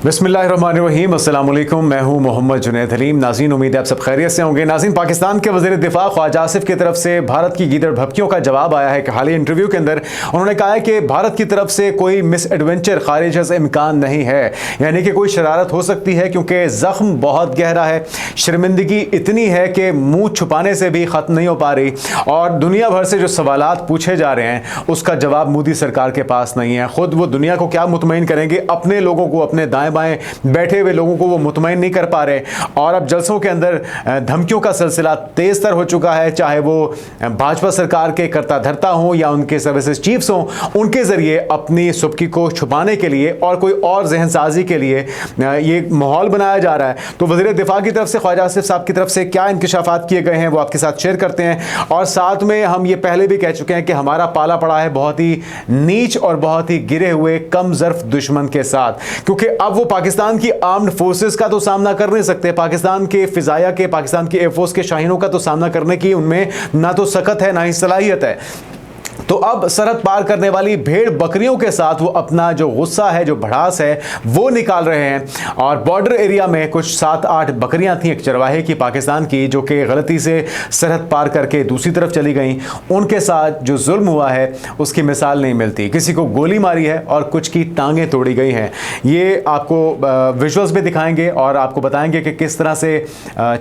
बिस्मिल्लाहिर्रहमानिर्रहीम, अस्सलाम वालेकुम। मैं हूं मोहम्मद जुनैद हलीम। नाज़रीन, उम्मीद है आप सब खैरियत से होंगे। नाज़रीन, पाकिस्तान के वज़ीर दिफ़ा ख्वाजा आसिफ की तरफ से भारत की गीदड़ भभकियों का जवाब आया है कि हालिया इंटरव्यू के अंदर उन्होंने कहा है कि भारत की तरफ से कोई मिस एडवेंचर खारिज से इम्कान नहीं है, यानी कि कोई शरारत हो सकती है क्योंकि ज़ख्म बहुत गहरा है, शर्मिंदगी इतनी है कि मुँह छुपाने से भी ख़त्म नहीं हो पा रही और दुनिया भर से जो सवालात पूछे जा रहे हैं उसका जवाब मोदी सरकार के पास नहीं है। ख़ुद वो दुनिया को क्या मुतमईन करेंगे, अपने लोगों को, अपने दाएं बाएं बैठे हुए लोगों को वो मुतमईन नहीं कर पा रहे। और अब जलसों के अंदर धमकियों का सिलसिला तेज तर हो चुका है, चाहे वो भाजपा सरकार के कर्ता धर्ता हों या उनके सर्विसेज चीफ्स हों, उनके जरिए अपनी सुबकी को छुपाने के लिए और कोई और जहन साजी के लिए ये माहौल बनाया जा रहा है। तो वज़ीर दिफा की तरफ से ख्वाजा आसिफ साहब की तरफ से क्या इंकशाफात किए गए हैं वो आपके साथ शेयर करते हैं। और साथ में हम ये पहले भी कह चुके हैं कि हमारा पाला पड़ा है बहुत ही नीच और बहुत ही गिरे हुए कम ज़र्फ दुश्मन के साथ, क्योंकि अब वो पाकिस्तान की आर्म्ड फोर्सेस का तो सामना कर नहीं सकते, पाकिस्तान के फिजाया के, पाकिस्तान के एयरफोर्स के शाहीनों का तो सामना करने की उनमें ना तो सकत है ना ही सलाहियत है। तो अब सरहद पार करने वाली भेड़ बकरियों के साथ वो अपना जो गुस्सा है, जो भड़ास है, वो निकाल रहे हैं। और बॉर्डर एरिया में कुछ 7-8 बकरियां थीं एक चरवाहे की पाकिस्तान की, जो कि गलती से सरहद पार करके दूसरी तरफ चली गईं। उनके साथ जो जुल्म हुआ है उसकी मिसाल नहीं मिलती। किसी को गोली मारी है और कुछ की टांगें तोड़ी गई हैं। ये आपको विजुअल्स में दिखाएंगे और आपको बताएंगे कि किस तरह से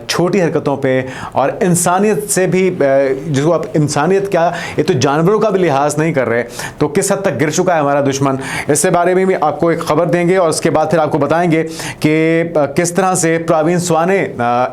छोटी हरकतों पर और इंसानियत से भी, जिसको आप इंसानियत क्या, ये तो जानवरों का लिहाज नहीं कर रहे, तो किस हद तक गिर चुका है हमारा दुश्मन, इससे बारे में भी आपको एक खबर देंगे। और उसके बाद फिर आपको बताएंगे कि किस तरह से प्रवीण स्वाने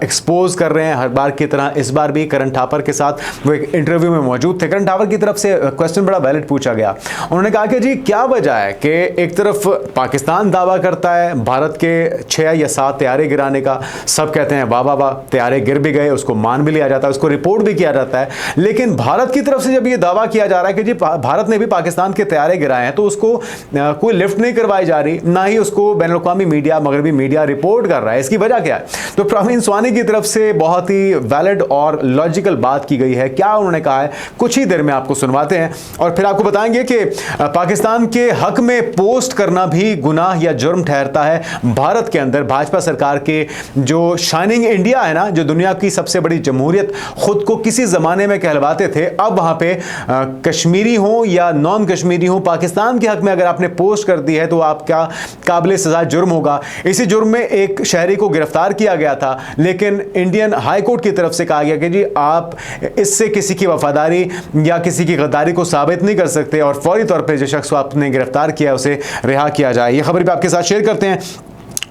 एक्सपोज कर रहे हैं हर बार की तरह। इस बार भी करण ठापर के साथ वो एक इंटरव्यू में मौजूद थे। करण ठापर की तरफ से क्वेश्चन बड़ा वैलिड पूछा गया। उन्होंने कहा कि जी क्या वजह है कि एक तरफ पाकिस्तान दावा करता है भारत के 6 या 7 तैयारे गिराने का, सब कहते हैं वाह वाह वाह, तैयारे गिर भी गए, उसको मान भी लिया जाता है, उसको रिपोर्ट भी किया जाता है। लेकिन भारत की तरफ से जब ये दावा किया जा रहा है कि जी भारत ने भी पाकिस्तान के तैयारे गिराए हैं, तो उसको कोई लिफ्ट नहीं करवाई जा रही, ना ही उसको बैनुल-अक़वामी मीडिया, मगरबी मीडिया रिपोर्ट कर रहा है। इसकी वजह क्या है? तो प्रवीण स्वानी की तरफ से बहुत ही वैलिड और लॉजिकल बात की गई है। क्या उन्होंने कहा है कुछ ही देर में आपको सुनवाते हैं और फिर आपको बताएंगे कि पाकिस्तान के हक में पोस्ट करना भी गुनाह या जुर्म ठहरता है भारत के अंदर। भाजपा सरकार के जो शाइनिंग इंडिया है ना, जो दुनिया की सबसे बड़ी जमहूरियत खुद को किसी जमाने में कहलवाते थे, अब वहां पे कश्मीरी हो या नॉन कश्मीरी हो, पाकिस्तान के हक में अगर आपने पोस्ट कर दी है तो आपका काबिल सजा जुर्म होगा। इसी जुर्म में एक शहरी को गिरफ्तार किया गया था, लेकिन इंडियन हाई कोर्ट की तरफ से कहा गया कि जी आप इससे किसी की वफादारी या किसी की गद्दारी को साबित नहीं कर सकते और फौरी तौर पर जो शख्स को आपने गिरफ्तार किया उसे रिहा किया जाए। यह खबर भी आपके साथ शेयर करते हैं।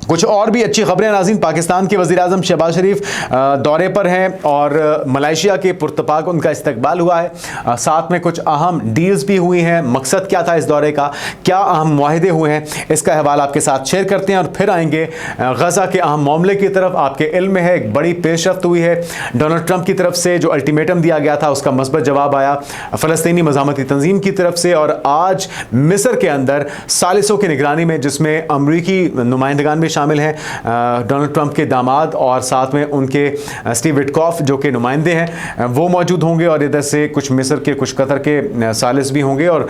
कुछ और भी अच्छी खबरें नाज़रीन, पाकिस्तान के वज़ीर-ए-आज़म शहबाज शरीफ दौरे पर हैं और मलेशिया के पुरतपाक उनका इस्तकबाल हुआ है। साथ में कुछ अहम डील्स भी हुई हैं। मकसद क्या था इस दौरे का, क्या अहम मुआहदे हुए हैं, इसका हवाल आपके साथ शेयर करते हैं और फिर आएंगे गज़ा के अहम मामले की तरफ। आपके इल्म में है एक बड़ी पेशरफ्त हुई है, डोनाल्ड ट्रंप की तरफ से जो अल्टीमेटम दिया गया था उसका मुस्बत जवाब आया फ़लस्तीनी मज़ामती तंजीम की तरफ से। और आज मिस्र के अंदर सालिसों की निगरानी में, जिसमें अमरीकी नुमाइंदगान भी शामिल हैं, डोनाल्ड ट्रंप के दामाद और साथ में उनके स्टीव विटकॉफ जो कि नुमाइंदे हैं, वो मौजूद होंगे और इधर से कुछ मिस्र के, कुछ कतर के सालिस भी होंगे और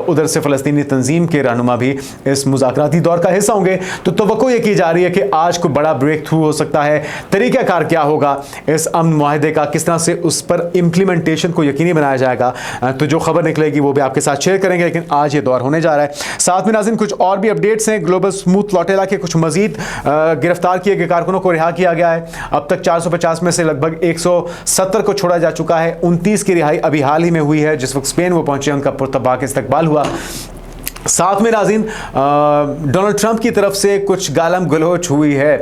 उधर से फ़लस्तीनी तंजीम के रहनुमा भी इस मुज़ाकराती दौर का हिस्सा होंगे। तो तवक्को ये की जा रही है कि आज कोई बड़ा ब्रेक थ्रू हो सकता है। तरीक़ाकार क्या होगा इस अमन मुआहदे का, किस तरह से उस पर इम्प्लीमेंटेशन को यकीनी बनाया जाएगा, तो जो खबर निकलेगी वो भी आपके साथ शेयर करेंगे। लेकिन आज ये दौर होने जा रहा है। साथ में नाज़रीन कुछ और भी अपडेट्स हैं। ग्लोबल स्मूथ लॉटेला के कुछ मजीद गिरफ्तार किए गए कारकुनों को रिहा किया गया है। अब तक 450 में से लगभग 170 को छोड़ा जा चुका है। 29 की रिहाई अभी हाल ही में हुई है, जिस वक्त स्पेन वो पहुंचे उनका पुरतबाक इस्तकबाल हुआ। साथ में नाज़रीन डोनाल्ड ट्रंप की तरफ से कुछ गालम गलोच हुई है,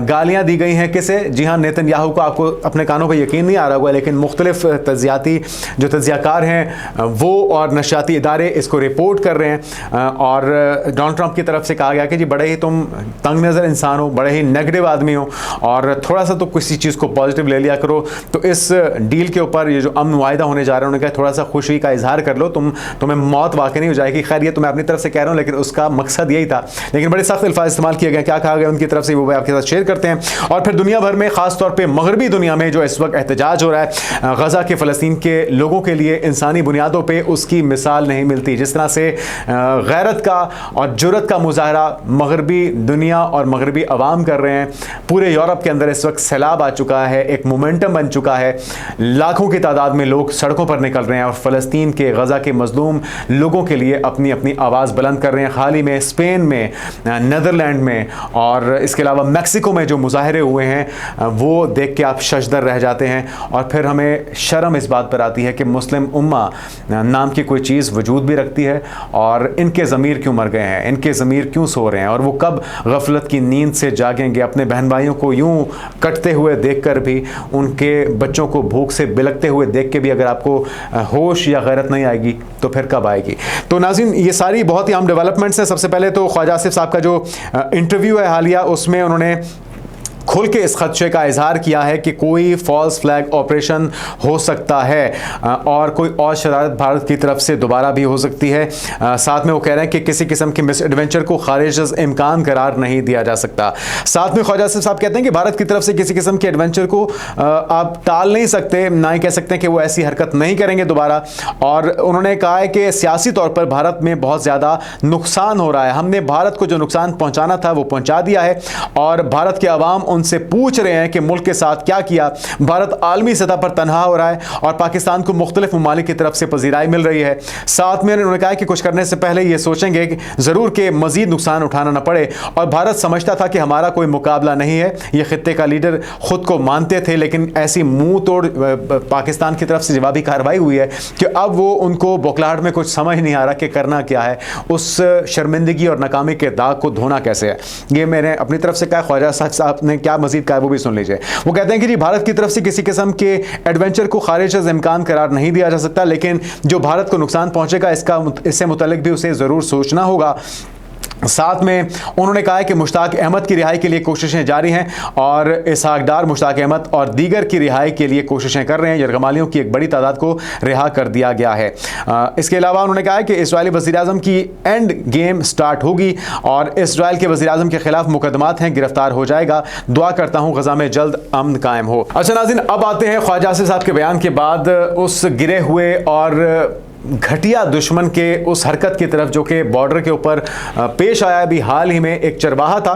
गालियां दी गई हैं। किसे? जी हाँ, नेतन्याहू को। आपको अपने कानों पर यकीन नहीं आ रहा हुआ, लेकिन मुख्तलिफ तज्जियाती जो तज्जियाकार हैं वो और नशियाती इदारे इसको रिपोर्ट कर रहे हैं। और डोनाल्ड ट्रंप की तरफ से कहा गया कि जी बड़े ही तुम तंग नज़र इंसान हो, बड़े ही नेगेटिव आदमी हो और थोड़ा सा तो किसी चीज़ को पॉजिटिव ले लिया करो। तो इस डील के ऊपर, ये जो अमन मुआहिदा होने जा रहा है, उन्होंने कहा थोड़ा सा खुशी का इजहार कर लो, तुम्हें मौत वाक़ई नहीं हो जाएगी। खैर, ये तो मैं अपनी तरफ से कह रहा हूँ, लेकिन उसका मकसद यही था। लेकिन बड़े सख्त अल्फाज इस्तेमाल किए गए, क्या कहा गया उनकी तरफ से, वो आपके साथ शेयर करते हैं। और फिर दुनिया भर में, खासतौर पर मगरबी दुनिया में जो इस वक्त एहतजाज हो रहा है गजा के फ़लस्तीन के लोगों के लिए, इंसानी बुनियादों पर उसकी मिसाल नहीं मिलती। जिस तरह से गैरत का और जुर्रत का मुजाहरा मगरबी दुनिया और मगरबी अवाम कर रहे हैं, पूरे यूरोप के अंदर इस वक्त सैलाब आ चुका है, एक मोमेंटम बन चुका है, लाखों की तादाद में लोग सड़कों पर निकल रहे हैं और फ़लस्तीन के गजा के मजलूम लोगों के लिए अपनी अपनी आवाज़ बुलंद कर रहे हैं। हाल ही में स्पेन में, नीदरलैंड में और इसके अलावा मैक्सिको में जो मुजाहरे हुए हैं वो देख के आप शशदर रह जाते हैं। और फिर हमें शर्म इस बात पर आती है कि मुस्लिम उम्मा नाम की कोई चीज़ वजूद भी रखती है और इनके ज़मीर क्यों मर गए हैं, इनके ज़मीर क्यों सो रहे हैं और वो कब गफलत की नींद से जागेंगे। अपने बहन भाइयों को यूं कटते हुए देखकर भी, उनके बच्चों को भूख से बिलकते हुए देख के भी अगर आपको होश या गैरत नहीं आएगी तो फिर कब आएगी। तो नाज़रीन, ये सारी बहुत ही अहम डेवलपमेंट्स हैं। सबसे पहले तो ख्वाजा आसिफ साहब का जो इंटरव्यू है हालिया, उसमें उन्होंने खुल के इस खदशे का इजहार किया है कि कोई फॉल्स फ्लैग ऑपरेशन हो सकता है और कोई और शरारत भारत की तरफ से दोबारा भी हो सकती है। साथ में वो कह रहे हैं कि किसी किस्म के मिस एडवेंचर को खारिज इम्कान करार नहीं दिया जा सकता। साथ में ख्वाजा आसिफ साहब कहते हैं कि भारत की तरफ से किसी किस्म के एडवेंचर को आप टाल नहीं सकते, ना ही कह सकते हैं कि वो ऐसी हरकत नहीं करेंगे दोबारा। और उन्होंने कहा है कि सियासी तौर पर भारत में बहुत ज़्यादा नुकसान हो रहा है, हमने भारत को जो नुकसान पहुँचाना था वो पहुँचा दिया है और भारत के अवाम उनसे पूछ रहे हैं कि मुल्क के साथ क्या किया। भारत आलमी सतह पर तनहा हो रहा है और पाकिस्तान को मुख्तलिफ ममालिक की तरफ से पजीराई मिल रही है। साथ में उन्होंने कहा कि कुछ करने से पहले ये सोचेंगे कि ज़रूर के मजीद नुकसान उठाना न पड़े। और भारत समझता था कि हमारा कोई मुकाबला नहीं है, ये खित्ते का लीडर खुद को मानते थे, लेकिन ऐसी मुंह तोड़ पाकिस्तान की तरफ से जवाबी कार्रवाई हुई है कि अब वो उनको बौखलाहट में कुछ समझ नहीं आ रहा कि करना क्या है। उस शर्मिंदगी और नाकामी के दाग को धोना कैसे है, ये मैंने अपनी तरफ से कहा। ख्वाजा साहब ने क्या मजीद कहा वो भी सुन लीजिए। वो कहते हैं कि जी, भारत की तरफ से किसी किस्म के एडवेंचर को खारिज इम्कान करार नहीं दिया जा सकता, लेकिन जो भारत को नुकसान पहुंचेगा इससे मुतल्लिक भी उसे ज़रूर सोचना होगा। साथ में उन्होंने कहा है कि मुश्ताक अहमद की रिहाई के लिए कोशिशें जारी हैं और इसहाक डार, मुश्ताक अहमद और दीगर की रिहाई के लिए कोशिशें कर रहे हैं। यरगमालियों की एक बड़ी तादाद को रिहा कर दिया गया है। इसके अलावा उन्होंने कहा है कि इजरायली वज़ीर-ए-आज़म की एंड गेम स्टार्ट होगी और इसराइल के वज़ीर-ए-आज़म के खिलाफ मुकदमात हैं, गिरफ्तार हो जाएगा। दुआ करता हूँ गजा में जल्द अमन कायम हो। अच्छा नाज़रीन, अब आते हैं ख्वाजा आसिफ साहब के बयान के बाद उस गिरे हुए और घटिया दुश्मन के उस हरकत की तरफ जो कि बॉर्डर के ऊपर पेश आया। अभी हाल ही में एक चरवाहा था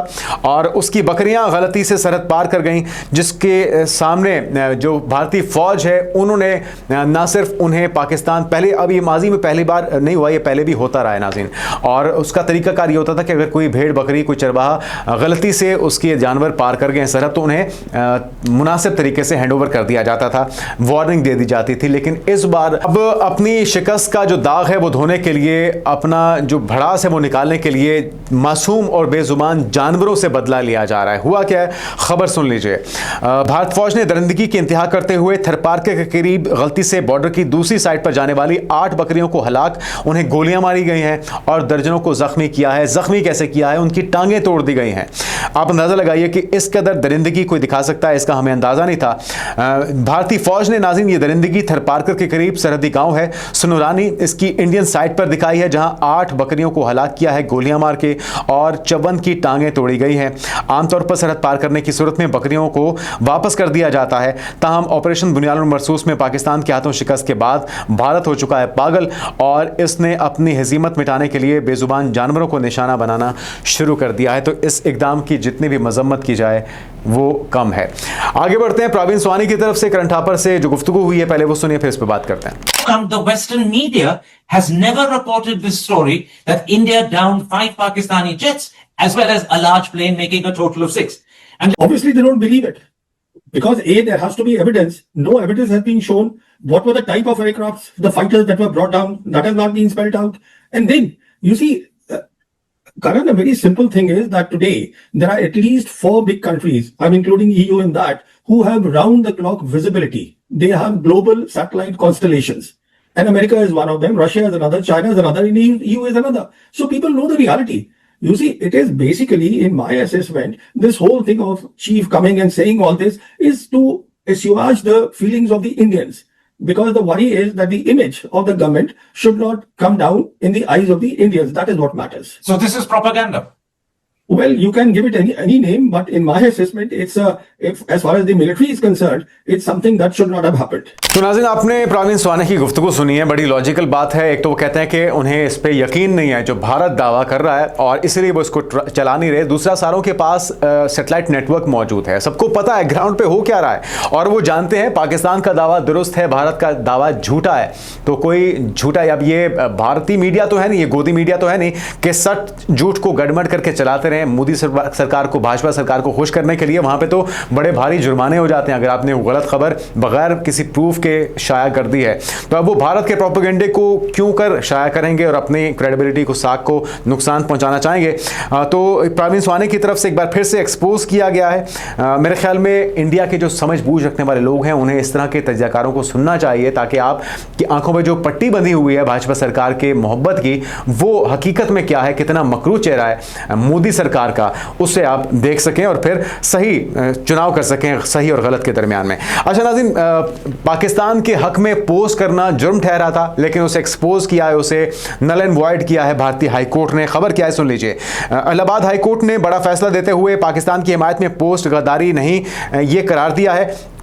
और उसकी बकरियां गलती से सरहद पार कर गईं, जिसके सामने जो भारतीय फौज है उन्होंने ना सिर्फ उन्हें पाकिस्तान, पहले अभी माजी में पहली बार नहीं हुआ, ये पहले भी होता रहा है नाज़रीन, और उसका तरीकाकार ये होता था कि अगर कोई भेड़ बकरी, कोई चरवाहा गलती से उसके जानवर पार कर गए सरहद तो उन्हें मुनासिब तरीके से हैंड ओवर कर दिया जाता था, वार्निंग दे दी जाती थी। लेकिन इस बार अब अपनी शिकस्त का जो दाग है वो धोने के लिए, अपना जो भड़ास है वो निकालने के लिए मासूम और बेजुबान जानवरों से बदला लिया जा रहा है। हुआ क्या है, खबर सुन लीजिए। भारत फौज ने दरिंदगी की इंतहा करते हुए थरपारके के करीब गलती से बॉर्डर की दूसरी साइड पर जाने वाली 8 बकरियों को हलाक, उन्हें गोलियां मारी गई हैं और दर्जनों को जख्मी किया है। जख्मी कैसे किया है, उनकी टांगें तोड़ दी गई हैं। आप अंदाजा लगाइए कि इस कदर दरिंदगी कोई दिखा सकता है, इसका हमें अंदाजा नहीं था। भारतीय फौज ने नाज़रीन ये दरिंदगी थरपारकर के करीब सरहदी गांव है सुनुरानी, इसकी इंडियन साइड पर दिखाई है, जहां 8 बकरियों को हलाक किया है गोलियां मार के और 54 की टांगें तोड़ी गई हैं। आमतौर पर सरहद पार करने की सूरत में बकरियों को वापस कर दिया जाता है, ताहम ऑपरेशन बुनियाद मरसूस में पाकिस्तान के हाथों शिकस्त के बाद भारत हो चुका है पागल और इसने अपनी हजीमत मिटाने के लिए बेजुबान जानवरों को निशाना बनाना शुरू कर दिया है। तो इस इकदाम की जितनी भी मजम्मत की जाए वो कम है। आगे बढ़ते हैं प्रवीण स्वानी की तरफ से करंट अफेयर से जो गुफ्तगू हुई है, पहले वो सुनिए फिर इस पर बात करते हैं। The Western media has never reported this story that India downed 5 Pakistani jets as well as a large plane making a total of 6. And obviously they don't believe it because A, there has to be evidence. No evidence has been shown. What were the type of aircrafts, the fighters that were brought down, that has not been spelled out. And then you see, Karan, a very simple thing is that today there are at least 4 big countries, I'm including EU in that, who have round the clock visibility. They have global satellite constellations. And America is one of them, Russia is another, China is another, and EU is another. So people know the reality. You see, it is basically, in my assessment, this whole thing of chief coming and saying all this is to assuage the feelings of the Indians. because the worry is that the image of the government should not come down in the eyes of the Indians. That is what matters. So this is propaganda. Well, you can give it any name, but in my assessment, it's as far as the military is concerned, it's something that should not have happened. तो नाज़रीन, आपने Praveen Svane की गुफ्तगू सुनी है। बड़ी logical बात है। एक तो वो कहते हैं कि उन्हें इस पे यकीन नहीं है जो भारत दावा कर रहा है और इसलिए वो इसको चला नहीं रहे। दूसरा, सारों के पास सैटेलाइट नेटवर्क मौजूद है, सबको पता है ग्राउंड पे हो क्या रहा है और वो जानते हैं पाकिस्तान का दावा दुरुस्त है, भारत का दावा झूठा है। तो कोई झूठा, अब ये भारतीय मीडिया तो है नहीं, ये गोदी मीडिया तो है नहीं कि सच झूठ को गड़बड़ करके चलाते रहे मोदी सरकार को, भाजपा सरकार को खुश करने के लिए। वहां पे तो बड़े भारी जुर्माने हो जाते हैं अगर आपने गलत खबर बगैर किसी प्रूफ के शाया कर दी है। तो अब वो भारत के प्रोपेगेंडे को क्यों कर शाया करेंगे और अपनी क्रेडिबिलिटी को, साख को नुकसान पहुंचाना चाहेंगे। तो प्रवीण स्वाने की तरफ से एक बार फिर से एक्सपोज किया गया है। मेरे ख्याल में इंडिया के जो समझ बूझ रखने वाले लोग हैं उन्हें इस तरह के तजज़ियाकारों को सुनना चाहिए ताकि आप की आंखों में जो पट्टी बंधी हुई है भाजपा सरकार के मोहब्बत की, वो हकीकत में क्या है, कितना मकरू चेहरा है मोदी सरकार का, उससे आप देख सकें और फिर सही चुनाव कर सकें सही और गलत के दरमियान में। अच्छा नाज़रीन, पाकिस्तान के हक में पोस्ट करना जुर्म ठहरा था लेकिन उसे एक्सपोज किया है, उसे नल एंड वॉइड किया है भारतीय हाई कोर्ट ने। खबर क्या है सुन लीजिए। इलाहाबाद हाई कोर्ट ने बड़ा फैसला देते हुए पाकिस्तान की हिमायत में पोस्ट गद्दारी नहीं ये करार दिया है।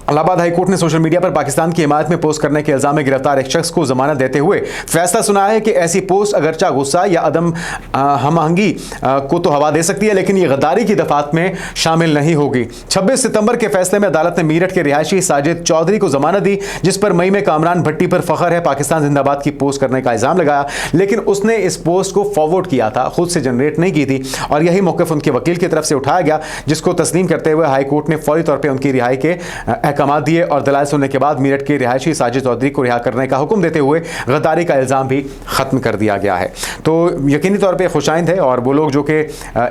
इलाहाबाद हाई कोर्ट ने सोशल मीडिया पर पाकिस्तान की हिमायत में पोस्ट करने के इल्जाम में गिरफ्तार एक शख्स को जमानत देते हुए फैसला सुनाया है कि ऐसी पोस्ट अगरचा गुस्सा या अदम हमआहंगी को तो हवा दे सकती है लेकिन ये गद्दारी की दफात में शामिल नहीं होगी। 26 सितंबर के फैसले में अदालत ने मीरठ के रिहायशी साजिद चौधरी को जमानत दी जिस पर मई में कामरान भट्टी पर फखर है पाकिस्तान जिंदाबाद की पोस्ट करने का इल्जाम लगाया, लेकिन उसने इस पोस्ट को फॉरवर्ड किया था, खुद से जनरेट नहीं की थी और यही मौक़िफ़ उनके वकील की तरफ से उठाया गया जिसको तस्लीम करते हुए हाई कोर्ट ने फौरी तौर पर उनकी रिहाई के अहकाम दिए और दलाल सुनने के बाद मीरठ के रिहायशी साजिद चौधरी को रिहा करने का हुक्म देते हुए गद्दारी का इल्ज़ाम भी ख़त्म कर दिया गया है। तो यकीनी तौर पे खुशाइंद है और वो लोग जो कि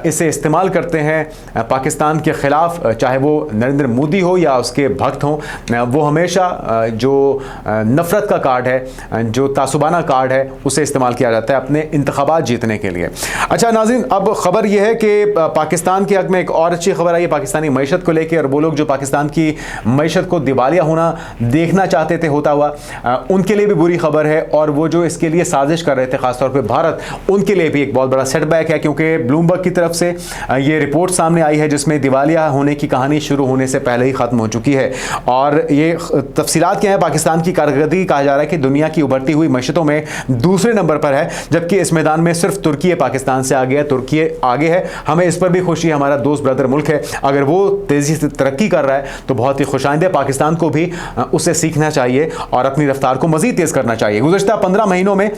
इसे इस्तेमाल करते हैं पाकिस्तान के ख़िलाफ़, चाहे वो नरेंद्र मोदी हो या उसके भक्त हों, वो हमेशा जो नफ़रत का कार्ड है, जो तासुबाना कार्ड है, उसे इस्तेमाल किया जाता है अपने इंतखाबात जीतने के लिए। अच्छा नाज़रीन, अब ख़बर यह है कि पाकिस्तान के हक़ में एक और अच्छी खबर आई है पाकिस्तानी मईशत को लेकर, और वो लोग जो पाकिस्तान की मईशत को दिवालिया होना देखना चाहते थे होता हुआ, उनके लिए भी बुरी खबर है और वो जो इसके लिए साजिश कर रहे थे खासतौर पे भारत, उनके लिए भी एक बहुत बड़ा सेटबैक है क्योंकि ब्लूमबर्ग की तरफ से ये रिपोर्ट सामने आई है जिसमें दिवालिया होने की कहानी शुरू होने से पहले ही ख़त्म हो चुकी है। और ये तफसीलात क्या है, पाकिस्तान की कारकर्दगी कहा जा रहा है कि दुनिया की उभरती हुई मईशतों में दूसरे नंबर पर है, जबकि इस मैदान में सिर्फ तुर्की पाकिस्तान से आगे है, तुर्की आगे है। हमें इस पर भी खुशी है, हमारा दोस्त ब्रदर मुल्क है, अगर वो तेज़ी से तरक्की कर रहा है तो बहुत ही खुशाइंद है। पाकिस्तान को भी उसे सीखना चाहिए और अपनी रफ्तार को मज़ीद तेज़ करना चाहिए। गुज़श्ता 15 महीनों में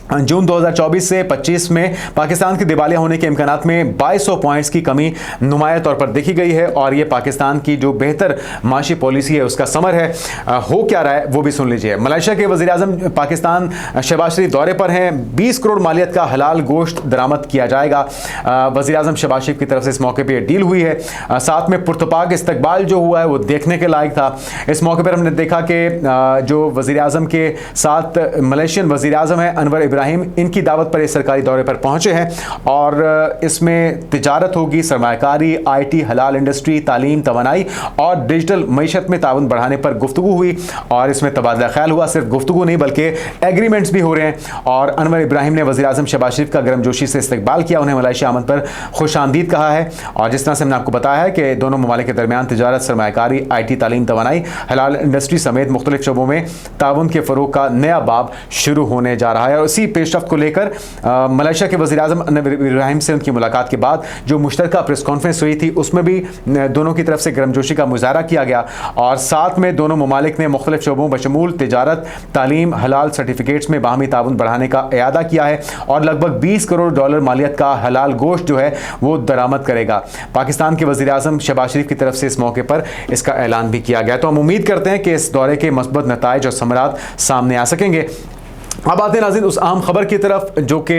जून 2024 से 25 में पाकिस्तान के दिवालिया होने के इम्कानात में 2200 पॉइंट्स की कमी नुमाया तौर पर देखी गई है और ये पाकिस्तान की जो बेहतर माशी पॉलिसी है उसका समर है। हो क्या रहा है वो भी सुन लीजिए। मलेशिया के वज़ीर-ए-आज़म पाकिस्तान शहबाज शरीफ दौरे पर हैं। 20 करोड़ मालियत का हलाल गोश्त दरामद किया जाएगा। वज़ीर-ए-आज़म शहबाज शरीफ की तरफ से इस मौके पर डील हुई है। साथ में पुरतपाक इस्तकबाल जो हुआ है वो देखने के लायक था। इस मौके पर हमने देखा कि जो वज़ीर-ए-आज़म के साथ मलेशियन वज़ीर-ए-आज़म हैं अनवर इब्राहिम, इनकी दावत पर इस सरकारी दौरे पर पहुंचे हैं और इसमें तिजारत होगी, सरमायाकारी, आईटी, हलाल इंडस्ट्री, तालीम, तवानाई और डिजिटल मईशत में ताउन बढ़ाने पर गुफ्तगू हुई और इसमें तबादला ख्याल हुआ। सिर्फ गुफ्तगू नहीं बल्कि एग्रीमेंट्स भी हो रहे हैं और अनवर इब्राहिम ने वज़ीर-ए-आज़म शहबाज शरीफ का गर्मजोशी से इस्तकबाल किया, उन्हें मलेशिया आमद पर खुशामदीद कहा है। और जिस तरह से हमने आपको बताया है कि दोनों ममालिक के दरमियान तिजारत, सरमायाकारी, आईटी, तालीम, तवानाई, हलाल इंडस्ट्री समेत मुख्तलिफ शोबों में ताउन के फ़रोग़ का नया बाब शुरू होने जा रहा है। और इसी पेशरफ्त को लेकर मलेशिया के वज़ीर-ए-आज़म अनवर इब्राहिम से उनकी मुलाकात के बाद जो मुश्तरका प्रेस कॉन्फ्रेंस हुई थी उसमें भी दोनों की तरफ से गर्मजोशी का मुज़ाहरा किया गया और साथ में दोनों ममालिक ने मुख्तलिफ शोबों बशमूल तिजारत, तालीम, हलाल सर्टिफिकेट्स में बाहमी ताउन बढ़ाने का इरादा किया है और लगभग $20 करोड़ मालियत का हलाल गोश्त जो है वो दरामद करेगा। पाकिस्तान के वज़ीर-ए-आज़म शहबाज शरीफ की तरफ से इस मौके पर इसका ऐलान भी किया गया। तो हम उम्मीद करते हैं कि इस दौरे के मस्बत नताइज और समरात सामने आ सकेंगे। अब आते हैं नाज़रीन उस अहम खबर की तरफ जो कि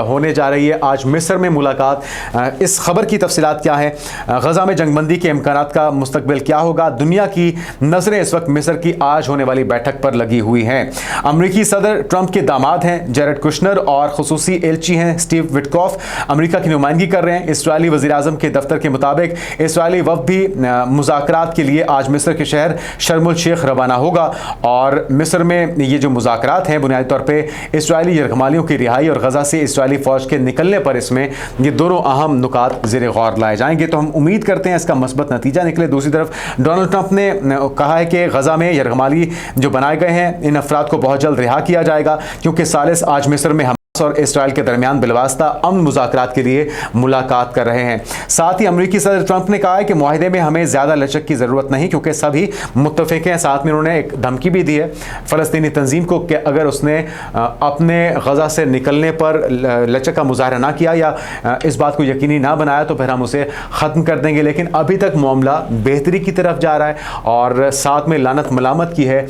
होने जा रही है आज मिस्र में मुलाकात। इस खबर की तफसीलात क्या है, गज़ा में जंगबंदी के इम्कानात का मुस्तकबिल क्या होगा, दुनिया की नज़रें इस वक्त मिस्र की आज होने वाली बैठक पर लगी हुई हैं। अमरीकी सदर ट्रंप के दामाद हैं जेरेड कुशनर और खुसूसी एलची हैं स्टीव विटकॉफ, अमरीका की नुमाइंदगी कर रहे हैं। इसराइली वज़ीर-ए-आज़म के दफ्तर के मुताबिक इसराइली वफ़द भी मुज़ाकरात के लिए आज मिस्र के शहर शर्म अल शेख रवाना होगा और मिस्र में ये जो मुज़ाकरात हैं बुनियादी तौर पे इस्राएली यरगमालियों की रिहाई और गजा से इस्राएली फौज के निकलने पर इसमें ये दोनों अहम नुकात ज़ेरे गौर लाए जाएंगे। तो हम उम्मीद करते हैं इसका मस्बत नतीजा निकले। दूसरी तरफ डोनाल्ड ट्रंप ने कहा है कि गजा में यरगमाली जो बनाए गए हैं इन अफराद को बहुत जल्द रिहा किया जाएगा क्योंकि सालिस आज मिस्र में और इसराइल के दरमियान बिलवास्ता अमन मुज़ाकरात के लिए मुलाकात कर रहे हैं। साथ ही अमरीकी सदर ट्रंप ने कहा है कि मुआहिदे में हमें ज़्यादा लचक की ज़रूरत नहीं क्योंकि सभी मुत्तफ़िक हैं। साथ में उन्होंने एक धमकी भी दी है फ़लस्तीनी तंजीम को कि अगर उसने अपने गज़ा से निकलने पर लचक का मुजाहरा ना किया या इस बात को यकीनी ना बनाया तो फिर हम उसे ख़त्म कर देंगे। लेकिन अभी तक मामला बेहतरी की तरफ जा रहा है और साथ में लानत मलामत की है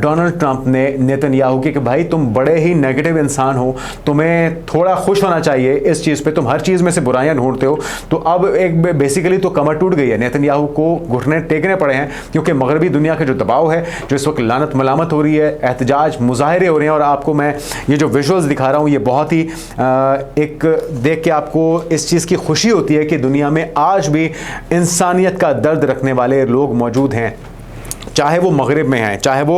डोनाल्ड ट्रंप ने नेतन्याहू की कि भाई तुम बड़े ही नेगेटिव इंसान हो, तुम्हें थोड़ा खुश होना चाहिए इस चीज़ पे, तुम हर चीज़ में से बुराइयां ढूंढते हो। तो अब एक बेसिकली तो कमर टूट गई है, नेतन्याहू को घुटने टेकने पड़े हैं क्योंकि मगरबी दुनिया का जो दबाव है, जो इस वक्त लानत मलामत हो रही है, एहतजाज मुजाहरे हो रहे हैं और आपको मैं ये जो विजुअल्स दिखा रहा हूँ ये बहुत ही एक देख के आपको इस चीज़ की खुशी होती है कि दुनिया में आज भी इंसानियत का दर्द रखने वाले लोग मौजूद हैं, चाहे वो मगरिब में हैं, चाहे वो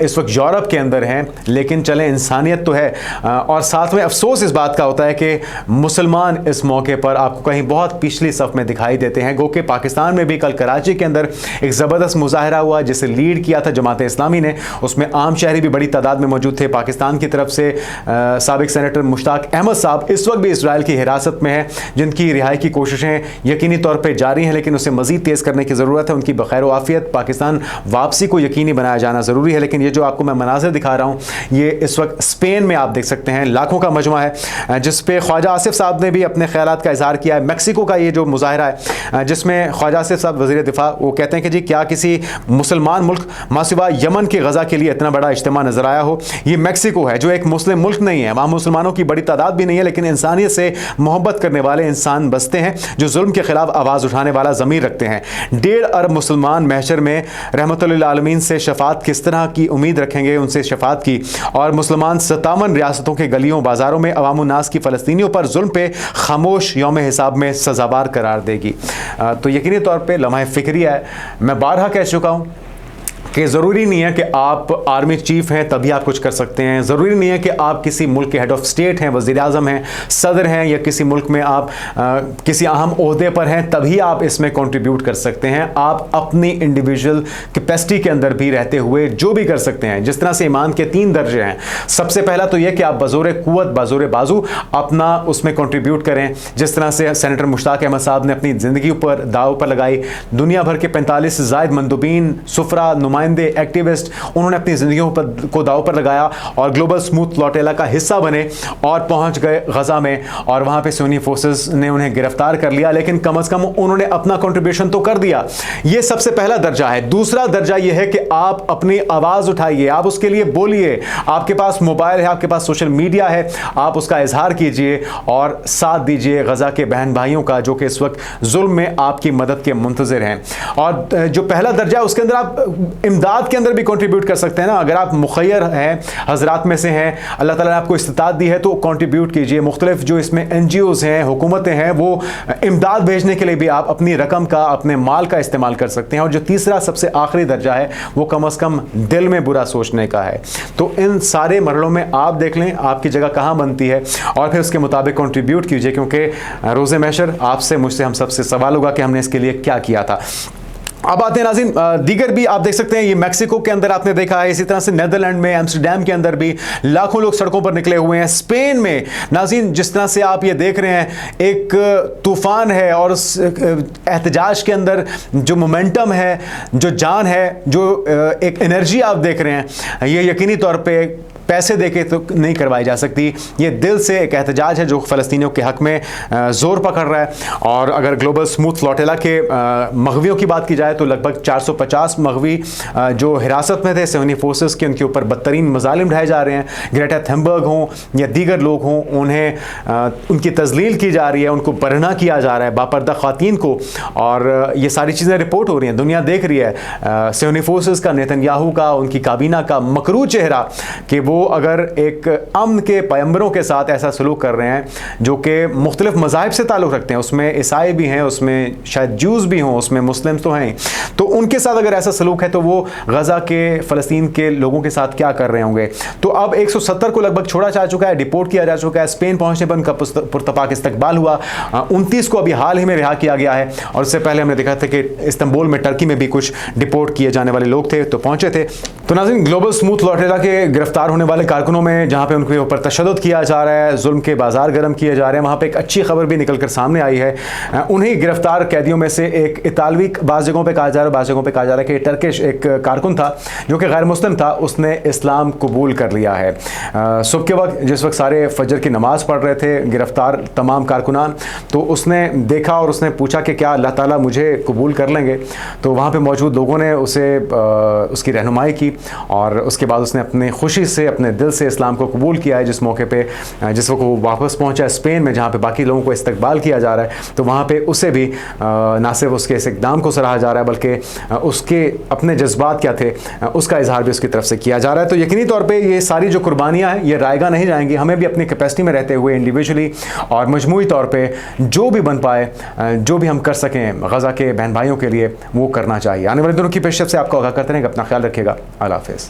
इस वक्त यूरोप के अंदर हैं, लेकिन चले इंसानियत तो है। और साथ में अफसोस इस बात का होता है कि मुसलमान इस मौके पर आपको कहीं बहुत पिछली सफ़ में दिखाई देते हैं। गो कि पाकिस्तान में भी कल कराची के अंदर एक ज़बरदस्त मुजाहरा हुआ जिसे लीड किया था जमात इस्लामी ने, उसमें आम शहरी भी बड़ी तादाद में मौजूद थे। पाकिस्तान की तरफ से साबिक सेनेटर मुश्ताक अहमद साहब इस वक्त भी इसराइल की हिरासत में हैं, जिनकी रिहाई की कोशिशें यकीनी तौर पर जारी हैं, लेकिन उसे मज़ीद तेज़ करने की ज़रूरत है। उनकी बखैर वाफ़ियत पाकिस्तान वापसी को यकीनी बनाया जाना ज़रूरी है। लेकिन ये जो आपको मैं मनाज़िर दिखा रहा हूँ ये इस वक्त स्पेन में आप देख सकते हैं, लाखों का मजमा है जिस पे ख्वाजा आसिफ साहब ने भी अपने ख्यालात का इजहार किया है। मैक्सिको का ये जो मुजाहरा है जिसमें ख्वाजा आसिफ साहब वज़ीर दिफा वो कहते हैं कि जी क्या किसी मुसलमान मुल्क मासिवा यमन के गज़ा के लिए इतना बड़ा इज्तिमा नज़र आया हो। ये मैक्सिको है जो एक मुस्लिम मुल्क नहीं है, वहाँ मुसलमानों की बड़ी तादाद भी नहीं है, लेकिन इंसानियत से मोहब्बत करने वाले इंसान बसते हैं जो जुल्म के खिलाफ आवाज़ उठाने वाला ज़मीर रखते हैं। 1.5 अरब मुसलमान महशर में रहमतुल्लिल आलमीन से शफात किस तरह की उम्मीद रखेंगे, उनसे शफात की। और मुसलमान 57 रियासतों के गलियों बाज़ारों में अवाम नास की फ़लस्तीनियों पर जुल्म पे खामोश यौम हिसाब में सज़ाबार करार देगी। तो यकीनी तौर पे लम्हा फ़िक्रिया है। मैं बारहा कह चुका हूँ कि ज़रूरी नहीं है कि आप आर्मी चीफ हैं तभी आप कुछ कर सकते हैं, ज़रूरी नहीं है कि आप किसी मुल्क के हेड ऑफ स्टेट हैं, वज़ीर आज़म हैं, सदर हैं या किसी मुल्क में आप किसी अहम ओहदे पर हैं तभी आप इसमें कंट्रीब्यूट कर सकते हैं। आप अपनी इंडिविजुअल कैपेसिटी के अंदर भी रहते हुए जो भी कर सकते हैं। जिस तरह से ईमान के 3 दर्जे हैं, सबसे पहला तो यह कि आप बज़ोर क़ुव्वत बज़ोर बाजू अपना उसमें कंट्रीब्यूट करें। जिस तरह से सेनेटर मुश्ताक अहमद साहब ने अपनी ज़िंदगी पर दाव पर लगाई, दुनिया भर के 45 से ज़ायद मंदुबीन, सुफरा, एक्टिविस्ट, उन्होंने अपनी जिंदगियों को दाव पर लगाया और ग्लोबल स्मूथ लॉटेला का हिस्सा बने और पहुंच गए गजा में और वहां पे सुन्नी फोर्सेस ने उन्हें गिरफ्तार कर लिया, लेकिन कम से कम उन्होंने अपना कंट्रीब्यूशन तो कर दिया। यह सबसे पहला दर्जा है। दूसरा दर्जा यह है कि आप अपनी आवाज उठाइए, आप उसके लिए बोलिए। आपके पास मोबाइल है, आपके पास सोशल मीडिया है, आप उसका इजहार कीजिए और साथ दीजिए गजा के बहन भाइयों का जो कि इस वक्त जुल्म में आपकी मदद के मुंतजिर हैं। और जो पहला दर्जा है उसके अंदर आप इमदाद के अंदर भी कंट्रीब्यूट कर सकते हैं ना। अगर आप मुखैर हैं, हजरात में से हैं, अल्लाह ताला ने आपको इस्तिताअत दी है तो कंट्रीब्यूट कीजिए। मुख्तलिफ जो इसमें NGOs हैं, हुकूमतें हैं, वो इमदाद भेजने के लिए भी आप अपनी रकम का, अपने माल का इस्तेमाल कर सकते हैं। और जो तीसरा सबसे आखिरी दर्जा है वो कम से कम दिल में बुरा सोचने का है। तो इन सारे मरलों में आप देख लें आपकी जगह कहाँ बनती है और फिर उसके मुताबिक कंट्रीब्यूट कीजिए, क्योंकि रोज़े महशर आपसे, मुझसे, हम सबसे सवाल होगा कि हमने इसके लिए क्या किया था। अब आते हैं नाज़रीन, दीगर भी आप देख सकते हैं। ये मैक्सिको के अंदर आपने देखा है, इसी तरह से नेदरलैंड में, एम्स्टरडैम के अंदर भी लाखों लोग सड़कों पर निकले हुए हैं। स्पेन में नाज़रीन जिस तरह से आप ये देख रहे हैं, एक तूफ़ान है और उस एहतजाज के अंदर जो मोमेंटम है, जो जान है, जो एक एनर्जी आप देख रहे हैं, ये यकीनी तौर पे पैसे देके तो नहीं करवाई जा सकती। ये दिल से एक एहतजाज है जो फ़लस्तीनियों के हक़ में ज़ोर पकड़ रहा है। और अगर ग्लोबल स्मूथ फ्लोटिला के मग़वियों की बात की जाए तो लगभग 450 मग़वी जो हिरासत में थे सेहूनी फोर्सेस के, उनके ऊपर बदतरीन मज़ालिम ढाए जा रहे हैं। ग्रेटा थनबर्ग हों या दीगर लोग हों, उन्हें उनकी तज़लील की जा रही है, उनको बरहना किया जा रहा है, बापर्दा ख़वातीन को। और ये सारी चीज़ें रिपोर्ट हो रही हैं, दुनिया देख रही है। सेहूनी फोर्सेस का, नेतन्याहू का, उनकी काबीना का मकरू चेहरा कि वो अगर एक अमन के पैगंबरों के साथ ऐसा सलूक कर रहे हैं जो कि मुख्तलिफ मज़ाहिब से ताल्लुक़ रखते हैं, उसमें ईसाई भी हैं, उसमें शायद जूज़ भी हों, उसमें मुस्लिम तो हैं, तो उनके साथ अगर ऐसा सलूक है तो वो गज़ा के, फ़लस्तीन के लोगों के साथ क्या कर रहे होंगे। तो अब 170 को लगभग छोड़ा जा चुका है, डिपोर्ट किया जा चुका है। स्पेन पहुंचने पर उनका पुरतपाक इस्तकबाल हुआ। 29 को अभी हाल ही में रिहा किया गया है। और उससे पहले हमने देखा था कि इस्तांबुल में, टर्की में भी कुछ डिपोर्ट किए जाने वाले लोग थे तो पहुंचे थे। तो नाज़रीन, ग्लोबल स्मूथ फ्लोटिला के गिरफ्तार होने वाले कारकुनों में जहां पे उनके ऊपर तशद्दुद किया जा रहा है, जुल्म के बाजार गर्म किए जा रहे हैं, वहां पे एक अच्छी खबर भी निकल कर सामने आई है। उन्हीं गिरफ्तार कैदियों में से एक इतालवी, बाज़ जगहों पर कहा जा रहा है, बाज़ जगहों पर कहा जा रहा है कि टर्किश एक कारकुन था जो कि गैर मुस्लिम था, उसने इस्लाम कबूल कर लिया है। सुबह के वक्त, जिस वक्त सारे फजर की नमाज पढ़ रहे थे गिरफ्तार तमाम कारकुनान, तो उसने देखा और उसने पूछा कि क्या अल्लाह ताला मुझे कबूल कर लेंगे। तो वहाँ पे मौजूद लोगों ने उसकी रहनुमाई की और उसके बाद उसने अपनी खुशी से, अपने दिल से इस्लाम को कबूल किया है। जिस मौके पे, जिस वक्त वो वापस पहुँचा स्पेन में जहाँ पे बाकी लोगों को इस्तकबाल किया जा रहा है, तो वहाँ पे उसे भी ना सिर्फ उसके इस इक़दाम को सराहा जा रहा है बल्कि उसके अपने जज्बात क्या थे उसका इजहार भी उसकी तरफ से किया जा रहा है। तो यकीनी तौर पे ये सारी जो कुर्बानियाँ हैं ये रायगा नहीं जाएंगी। हमें भी अपनी कैपेसिटी में रहते हुए इंडिविजुअली और मजमूई तौर पे जो भी बन पाए, जो भी हम कर सकें गज़ा के बहन भाइयों के लिए, वो करना चाहिए। आने वाले दिनों की पेशकश से आपको आगाह करते रहेंगे। अपना ख्याल रखिएगा। अल्लाह हाफ़िज़।